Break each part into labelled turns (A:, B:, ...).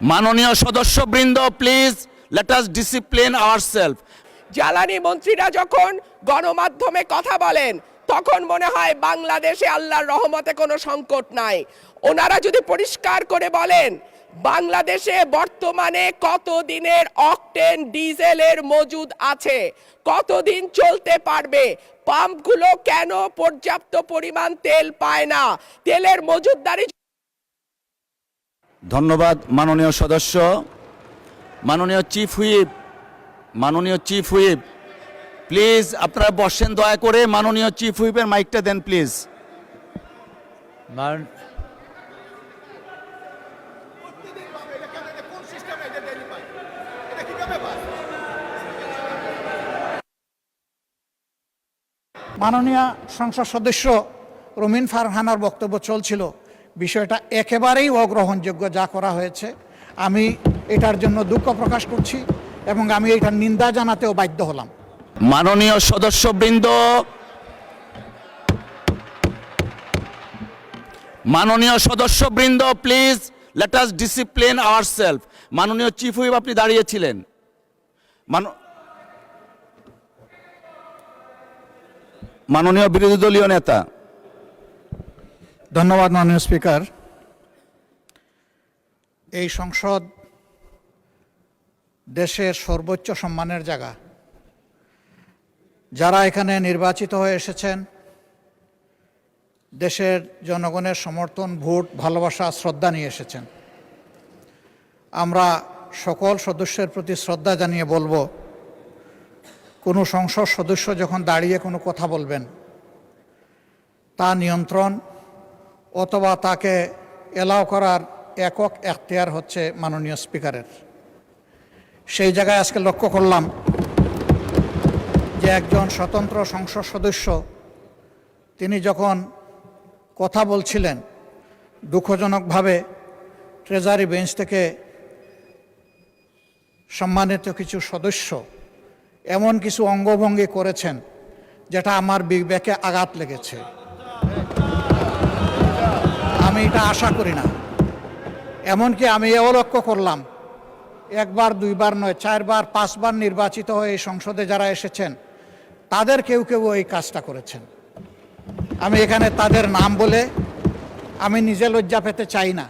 A: মাননীয় সদস্যবৃন্দ, please let us discipline ourself.
B: জ্বালানি মন্ত্রীরা যখন গণমাধ্যমে কথা বলেন তখন মনে হয় বাংলাদেশে আল্লাহর রহমতে কোনো সংকট নাই। ওনারা যদি পরিষ্কার করে বলেন বাংলাদেশে বর্তমানে কত দিনের অকটেন ডিজেলের মজুদ আছে, কতদিন চলতে পারবে, পাম্পগুলো কেন পর্যাপ্ত পরিমাণ তেল পায় না, তেলের মজুদদারি।
A: ধন্যবাদ মাননীয় সদস্য। মাননীয় চিফ হুইপ প্লিজ আপনারা বসেন দয়া করে। মাননীয় চিফ হুইপের মাইকটা দেন প্লিজ।
C: মাননীয় সংসদ সদস্য রুমিন ফারহানার বক্তব্য চলছিল, বিষয়টা একেবারেই অগ্রহণযোগ্য যা করা হয়েছে। আমি এটার জন্য দুঃখ প্রকাশ করছি এবং আমি এটার নিন্দা জানাতেও বাধ্য হলাম।
A: মাননীয় সদস্যবৃন্দ, please let us discipline ourself. মাননীয় চিফ হুইপ আপনি দাঁড়িয়েছিলেন। মাননীয় বিরোধী দলীয় নেতা।
C: ধন্যবাদ মাননীয় স্পিকার। এই সংসদ দেশের সর্বোচ্চ সম্মানের জায়গা। যারা এখানে নির্বাচিত হয়ে এসেছেন, দেশের জনগণের সমর্থন, ভোট, ভালোবাসা, শ্রদ্ধা নিয়ে এসেছেন। আমরা সকল সদস্যের প্রতি শ্রদ্ধা জানিয়ে বলবো, কোনো সংসদ সদস্য যখন দাঁড়িয়ে কোনো কথা বলবেন, তা নিয়ন্ত্রণ অথবা তাকে এলাও করার একক এখতিয়ার হচ্ছে মাননীয় স্পিকারের। সেই জায়গায় আজকে লক্ষ্য করলাম যে একজন স্বতন্ত্র সংসদ সদস্য তিনি যখন কথা বলছিলেন, দুঃখজনকভাবে ট্রেজারি বেঞ্চ থেকে সম্মানিত কিছু সদস্য এমন কিছু অঙ্গভঙ্গি করেছেন যেটা আমার বিবেকে আঘাত লেগেছে। আমি এটা আশা করি না। এমনকি আমি এও লক্ষ্য করলাম, একবার দুইবার নয়, 4 বার 5 বার নির্বাচিত হয়ে এই সংসদে যারা এসেছেন তাদের কেউ কেউ এই কাজটা করেছেন। আমি এখানে তাদের নাম বলে আমি নিজে লজ্জা পেতে চাই না।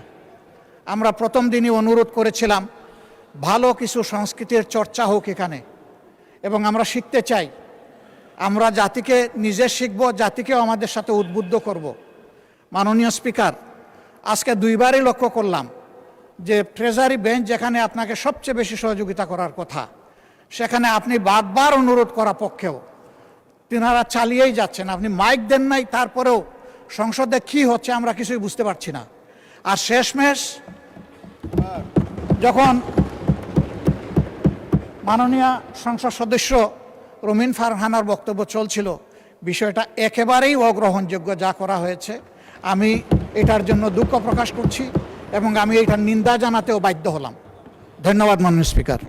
C: আমরা প্রথম দিনই অনুরোধ করেছিলাম ভালো কিছু সংস্কৃতির চর্চা হোক এখানে, এবং আমরা শিখতে চাই। আমরা জাতিকে নিজে শিখব, জাতিকেও আমাদের সাথে উদ্বুদ্ধ করব। মাননীয় স্পিকার, আজকে 2 বারই লক্ষ্য করলাম যে ট্রেজারি বেঞ্চ যেখানে আপনাকে সবচেয়ে বেশি সহযোগিতা করার কথা, সেখানে আপনি বারবার অনুরোধ করা পক্ষেও তিনারা চালিয়েই যাচ্ছেন। আপনি মাইক দেন নাই, তারপরেও সংসদে কি হচ্ছে আমরা কিছুই বুঝতে পারছি না। আর শেষমেশ যখন মাননীয় সংসদ সদস্য রুমিন ফারহানার বক্তব্য চলছিল, বিষয়টা একেবারেই অগ্রহণযোগ্য যা করা হয়েছে। আমি এটার জন্য দুঃখ প্রকাশ করছি এবং আমি এটার নিন্দা জানাতেও বাধ্য হলাম। ধন্যবাদ মাননীয় স্পিকার।